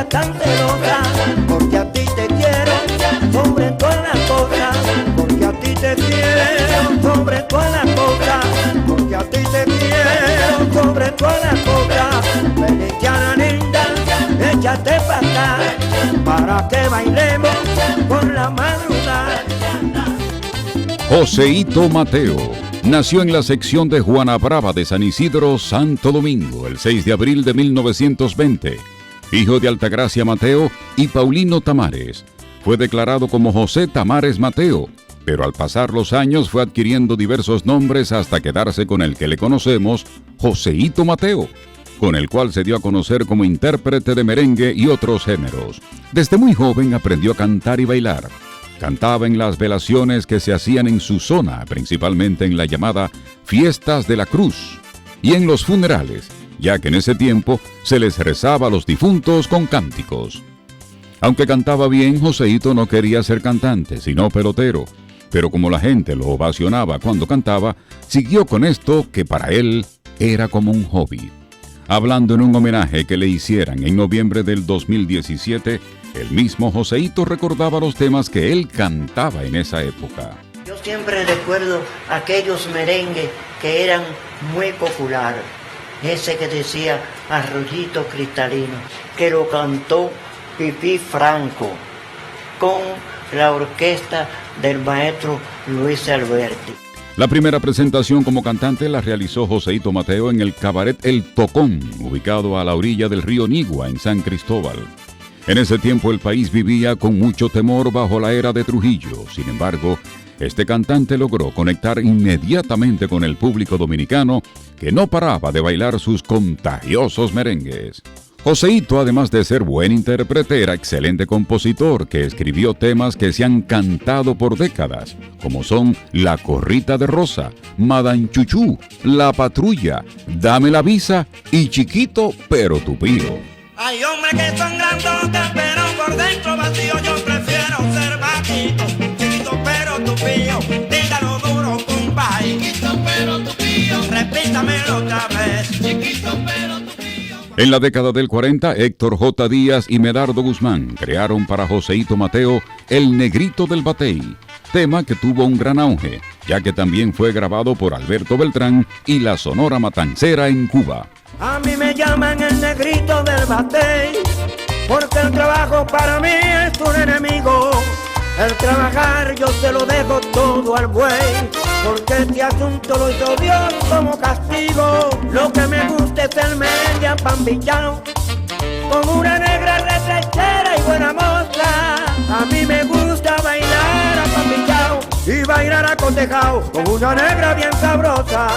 seas tan celosa, porque a ti te quiero sobre todas las cosas, porque a ti te quiero sobre todas las cosas, porque a ti te quiero sobre todas las cosas. Veneciana linda, échate para que bailemos por la madrugada. Joseito Mateo nació en la sección de Juana Brava de San Isidro, Santo Domingo, el 6 de abril de 1920. Hijo de Altagracia Mateo y Paulino Tamares. Fue declarado como José Tamares Mateo, pero al pasar los años fue adquiriendo diversos nombres hasta quedarse con el que le conocemos, Joseito Mateo, con el cual se dio a conocer como intérprete de merengue y otros géneros. Desde muy joven aprendió a cantar y bailar. Cantaba en las velaciones que se hacían en su zona, principalmente en la llamada Fiestas de la Cruz, y en los funerales, ya que en ese tiempo se les rezaba a los difuntos con cánticos. Aunque cantaba bien, Joseito no quería ser cantante, sino pelotero, pero como la gente lo ovacionaba cuando cantaba, siguió con esto que para él era como un hobby. Hablando en un homenaje que le hicieran en noviembre del 2017, el mismo Joseito recordaba los temas que él cantaba en esa época. Yo siempre recuerdo aquellos merengues que eran muy populares. Ese que decía Arroyito Cristalino, que lo cantó Pipí Franco, con la orquesta del maestro Luis Alberti. La primera presentación como cantante la realizó Joseito Mateo en el cabaret El Tocón, ubicado a la orilla del río Nigua, en San Cristóbal. En ese tiempo el país vivía con mucho temor bajo la era de Trujillo. Sin embargo, este cantante logró conectar inmediatamente con el público dominicano, que no paraba de bailar sus contagiosos merengues. Joseito, además de ser buen intérprete, era excelente compositor que escribió temas que se han cantado por décadas, como son La Corrita de Rosa, Madanchuchú, La Patrulla, Dame la Visa y Chiquito pero Tupío. Hay hombres que son grandotes, pero por dentro vacío. Yo prefiero ser bajito, chiquito pero tupío. Dígalo duro, compadre. Chiquito pero tupío. Repítamelo otra vez. Chiquito pero tupío. En la década del 40, Héctor J. Díaz y Medardo Guzmán crearon para Joseito Mateo El Negrito del Batey, tema que tuvo un gran auge, ya que también fue grabado por Alberto Beltrán y la Sonora Matancera en Cuba. A mí me llaman el negrito del batey, porque el trabajo para mí es un enemigo. El trabajar yo se lo dejo todo al buey, porque este asunto lo hizo Dios como castigo. Lo que me gusta es el merengue apambichao, con una negra retrechera y buena moza. A mí me gusta bailar apambichao y bailar acotejao, con una negra bien sabrosa.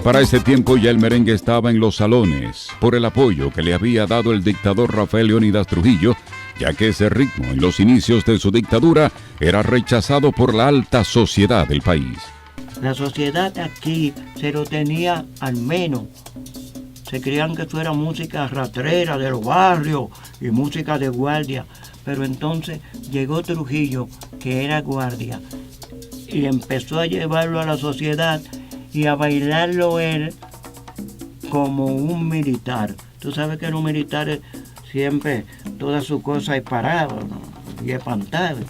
Para ese tiempo ya el merengue estaba en los salones, por el apoyo que le había dado el dictador Rafael Leónidas Trujillo, ya que ese ritmo en los inicios de su dictadura era rechazado por la alta sociedad del país. La sociedad aquí se lo tenía al menos. Se creían que eso era música ratrera de los barrios y música de guardia, pero entonces llegó Trujillo, que era guardia, y empezó a llevarlo a la sociedad y a bailarlo él como un militar. Tú sabes que los militares siempre toda su cosa es parada, ¿no? Y espantada.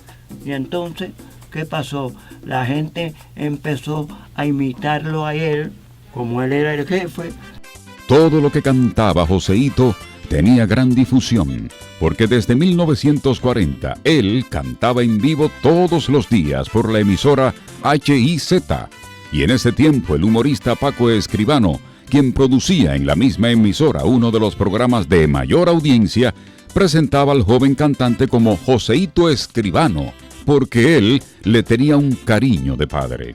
Y entonces, ¿qué pasó? La gente empezó a imitarlo a él, como él era el jefe. Todo lo que cantaba Joseito tenía gran difusión, porque desde 1940 él cantaba en vivo todos los días por la emisora HIZ. Y en ese tiempo el humorista Paco Escribano, quien producía en la misma emisora uno de los programas de mayor audiencia, presentaba al joven cantante como Joseito Escribano, porque él le tenía un cariño de padre.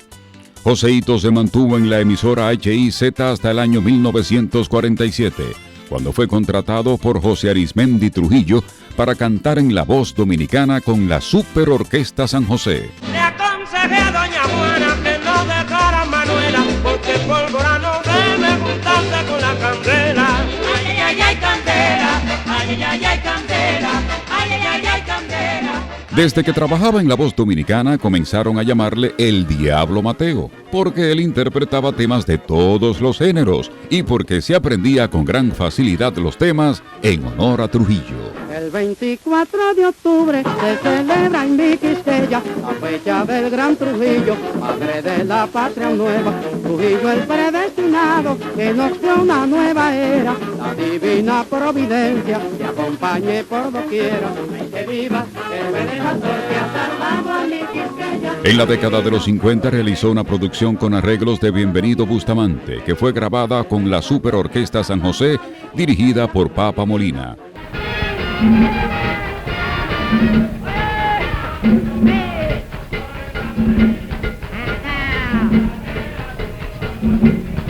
Joseito se mantuvo en la emisora HIZ hasta el año 1947, cuando fue contratado por José Arismendi Trujillo para cantar en La Voz Dominicana con la Super Orquesta San José. Le aconsejé a doña Juana que no dejara a Manuela, porque el pólvora no debe juntarse con la candela. Ay, ay, ay, ay, candela. Ay, ay, ay, ay, candela. Ay, ay, ay, ay, candela. Desde que trabajaba en La Voz Dominicana comenzaron a llamarle el Diablo Mateo, porque él interpretaba temas de todos los géneros y porque se aprendía con gran facilidad los temas en honor a Trujillo. El 24 de octubre se celebra en mi Quisqueya la fecha del gran Trujillo, padre de la patria nueva. Trujillo el predestinado que nos dio una nueva era, la divina providencia te acompañe por doquiera. Que viva el benefactor que ha salvado a mi Quisqueya. En la década de los 50 realizó una producción con arreglos de Bienvenido Bustamante, que fue grabada con la Super Orquesta San José, dirigida por Papa Molina.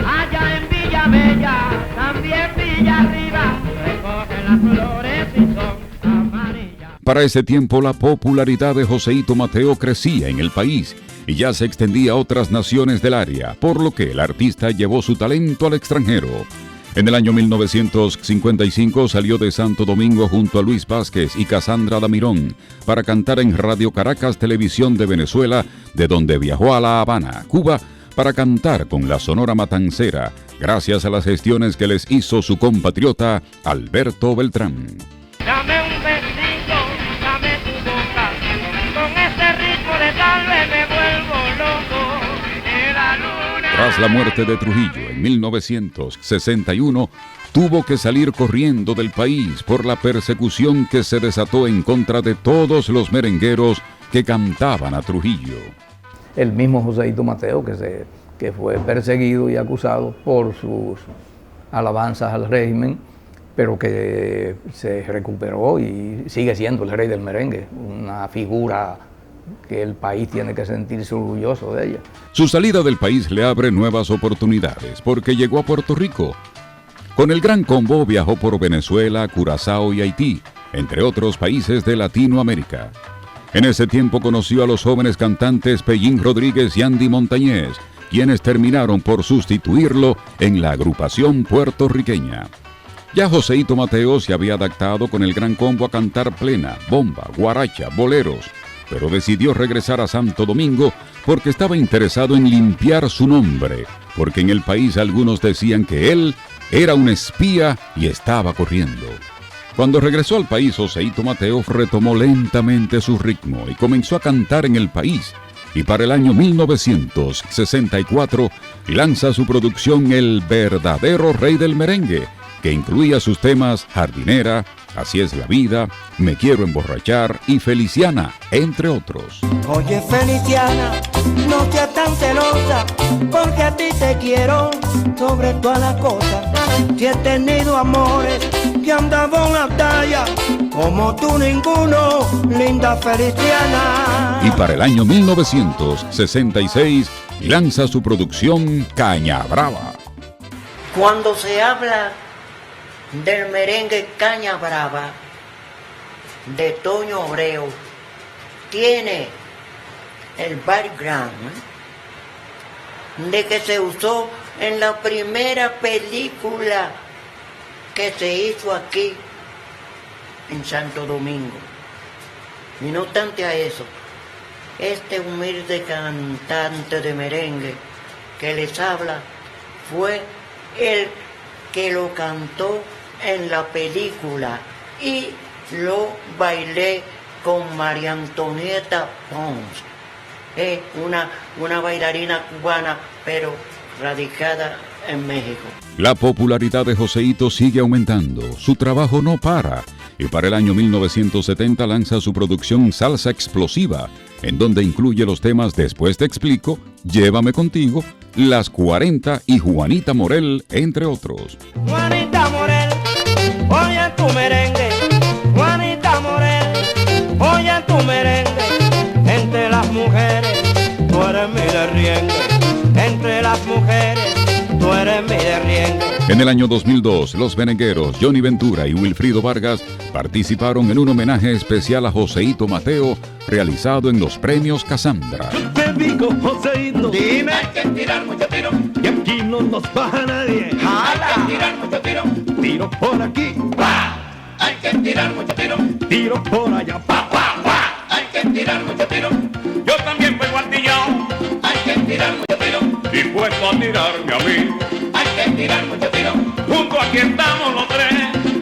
Allá en Villa Bella, también Villa Arriba, recogen las flores y son amarillas. Para ese tiempo la popularidad de Joseito Mateo crecía en el país y ya se extendía a otras naciones del área, por lo que el artista llevó su talento al extranjero. En el año 1955 salió de Santo Domingo junto a Luis Vázquez y Casandra Damirón para cantar en Radio Caracas Televisión de Venezuela, de donde viajó a La Habana, Cuba, para cantar con la Sonora Matancera, gracias a las gestiones que les hizo su compatriota Alberto Beltrán. Dame un besito, dame tu boca, con ese ritmo de tal vez me vuelvo loco. En la luna. Tras la muerte de Trujillo en 1961, tuvo que salir corriendo del país por la persecución que se desató en contra de todos los merengueros que cantaban a Trujillo. El mismo Joseito Mateo, que fue perseguido y acusado por sus alabanzas al régimen, pero que se recuperó y sigue siendo el rey del merengue, una figura que el país tiene que sentirse orgulloso de ella. Su salida del país le abre nuevas oportunidades porque llegó a Puerto Rico. Con el Gran Combo viajó por Venezuela, Curazao y Haití, entre otros países de Latinoamérica. En ese tiempo conoció a los jóvenes cantantes Pellín Rodríguez y Andy Montañez, quienes terminaron por sustituirlo en la agrupación puertorriqueña. Ya Joseito Mateo se había adaptado con el Gran Combo a cantar plena, bomba, guaracha, boleros, pero decidió regresar a Santo Domingo porque estaba interesado en limpiar su nombre, porque en el país algunos decían que él era un espía y estaba corriendo. Cuando regresó al país, Joseito Mateo retomó lentamente su ritmo y comenzó a cantar en el país. Y para el año 1964 lanza su producción El verdadero rey del merengue, que incluía sus temas Jardinera, Así es la vida, Me quiero emborrachar y Feliciana, entre otros. Oye Feliciana, no seas tan celosa, porque a ti te quiero sobre todas las cosas. Si he tenido amores que han dado una talla, como tú ninguno, linda Feliciana. Y para el año 1966 lanza su producción Caña Brava. Cuando se habla del merengue Caña Brava de Toño Abreu, tiene el background de que se usó en la primera película que se hizo aquí en Santo Domingo. Y no obstante a eso, este humilde cantante de merengue que les habla fue el que lo cantó en la película y lo bailé con María Antonieta Pons, una bailarina cubana pero radicada en México. La popularidad de Joseito sigue aumentando, su trabajo no para, y para el año 1970 lanza su producción Salsa Explosiva, en donde incluye los temas Después te explico, Llévame contigo, Las 40 y Juanita Morel, entre otros. Juanita Morel, oye tu merengue. Juanita Morel, oye tu merengue. Entre las mujeres, tú eres mi derriengue. Entre las mujeres, tú eres mi derriengue. En el año 2002, los merengueros Johnny Ventura y Wilfrido Vargas participaron en un homenaje especial a Joseito Mateo, realizado en los premios Casandra. Te digo, Joseito, Dime. hay que tirar mucho tiro, y aquí no nos baja nadie. Jala. Hay que tirar mucho tiro, tiro por aquí, ¡pa! Hay que tirar mucho tiro, tiro por allá, ¡pa, pa, pa! Hay que tirar mucho tiro. Yo también juego al tillao. Hay que tirar mucho tiro. Dispuesto a tirarme a mí. Hay que tirar mucho tiro. Junto aquí estamos los tres.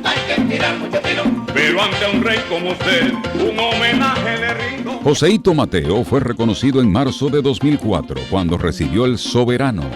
Hay que tirar mucho tiro. Pero ante un rey como usted, un homenaje le rindo. Joseito Mateo fue reconocido en marzo de 2004 cuando recibió el Soberano,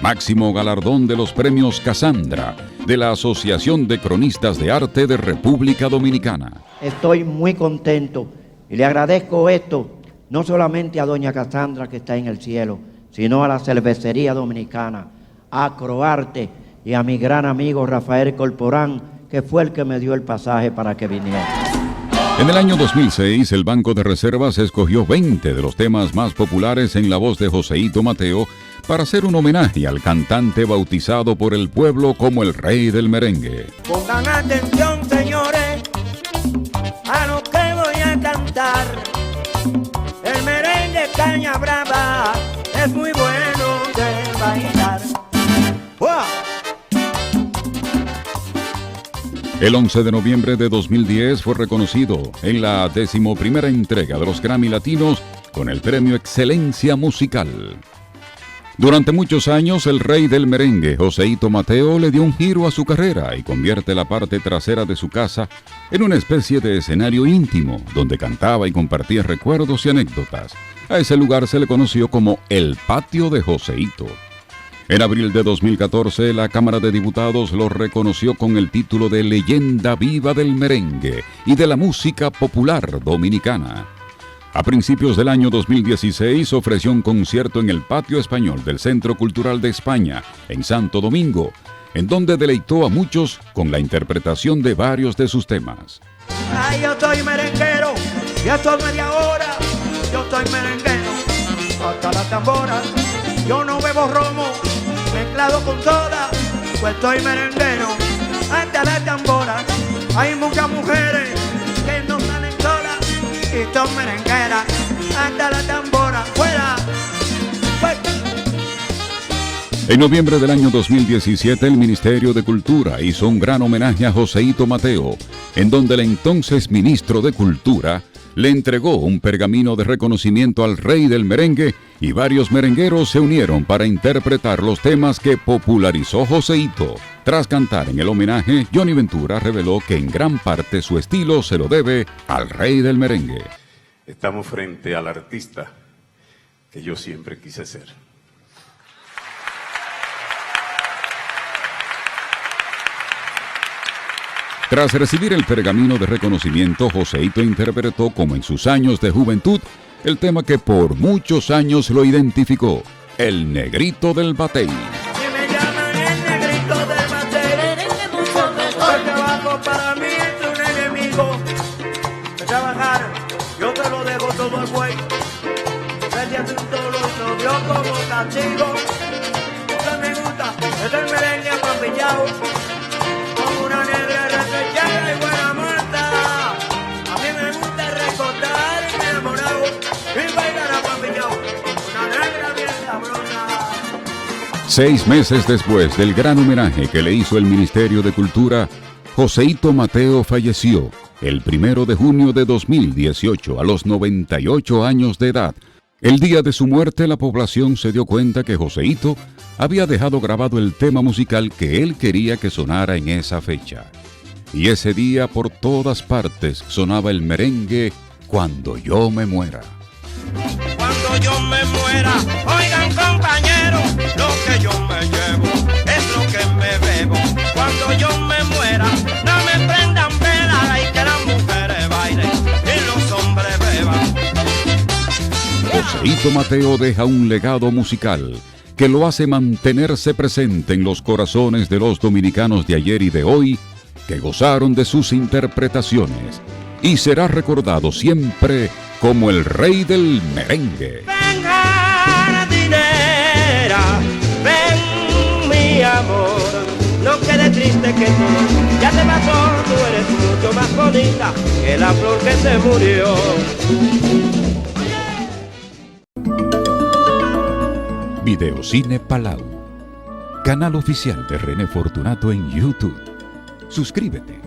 máximo galardón de los premios Casandra de la Asociación de Cronistas de Arte de República Dominicana. Estoy muy contento y le agradezco esto no solamente a doña Casandra que está en el cielo, sino a la Cervecería Dominicana, a Croarte y a mi gran amigo Rafael Corporán, que fue el que me dio el pasaje para que viniera. En el año 2006, el Banco de Reservas escogió 20 de los temas más populares en la voz de Joseito Mateo para hacer un homenaje al cantante bautizado por el pueblo como el rey del merengue. Pongan atención, señores, a lo que voy a cantar. El merengue Caña Brava es muy bueno de bailar. ¡Wow! El 11 de noviembre de 2010 fue reconocido en la 11ª entrega de los Grammy Latinos con el premio Excelencia Musical. Durante muchos años, el rey del merengue, Joseito Mateo, le dio un giro a su carrera y convierte la parte trasera de su casa en una especie de escenario íntimo, donde cantaba y compartía recuerdos y anécdotas. A ese lugar se le conoció como el Patio de Joseito. En abril de 2014, la Cámara de Diputados lo reconoció con el título de Leyenda Viva del Merengue y de la Música Popular Dominicana. A principios del año 2016 ofreció un concierto en el Patio Español del Centro Cultural de España, en Santo Domingo, en donde deleitó a muchos con la interpretación de varios de sus temas. Ay, yo soy merenguero, ya son media hora, yo soy merenguero, hasta la tambora, yo no bebo romo, mezclado con soda, pues soy merenguero, hasta la tambora, hay muchas mujeres que no salen solas, y son merengueras, hasta la tambora, fuera, pues. En noviembre del año 2017, el Ministerio de Cultura hizo un gran homenaje a Joseito Mateo, en donde el entonces ministro de Cultura le entregó un pergamino de reconocimiento al rey del merengue y varios merengueros se unieron para interpretar los temas que popularizó Joseito. Tras cantar en el homenaje, Johnny Ventura reveló que en gran parte su estilo se lo debe al rey del merengue. Estamos frente al artista que yo siempre quise ser. Tras recibir el pergamino de reconocimiento, Joseito interpretó como en sus años de juventud el tema que por muchos años lo identificó, el Negrito del Batey. Si me llaman el negrito del batey, el trabajo para mí es un enemigo. De trabajar, yo te lo dejo todo al güey. Vete a todos los novios como castigo. Lo que me gusta es el merengue apapillado, con una negra reflejada y buena muerta. A mí me gusta recordar y enamorado y bailar apapillado, una negra bien sabrosa. 6 meses después del gran homenaje que le hizo el Ministerio de Cultura, Joseito Mateo falleció el 1 de junio de 2018 a los 98 años de edad. El día de su muerte, la población se dio cuenta que Joseito había dejado grabado el tema musical que él quería que sonara en esa fecha. Y ese día por todas partes sonaba el merengue Cuando yo me muera. Cuando yo me muera, oigan compañeros, lo que yo me llevo es lo que me bebo. Cuando yo me muera, no me prendan velas y que las mujeres bailen y los hombres beban. Joseito Mateo deja un legado musical que lo hace mantenerse presente en los corazones de los dominicanos de ayer y de hoy que gozaron de sus interpretaciones, y será recordado siempre como el rey del merengue. Ven, jardinera, ven mi amor, no quede triste que tú ya te pasó, tú eres mucho más bonita que la flor que se murió. Videocine Palau, canal oficial de René Fortunato en YouTube. Suscríbete.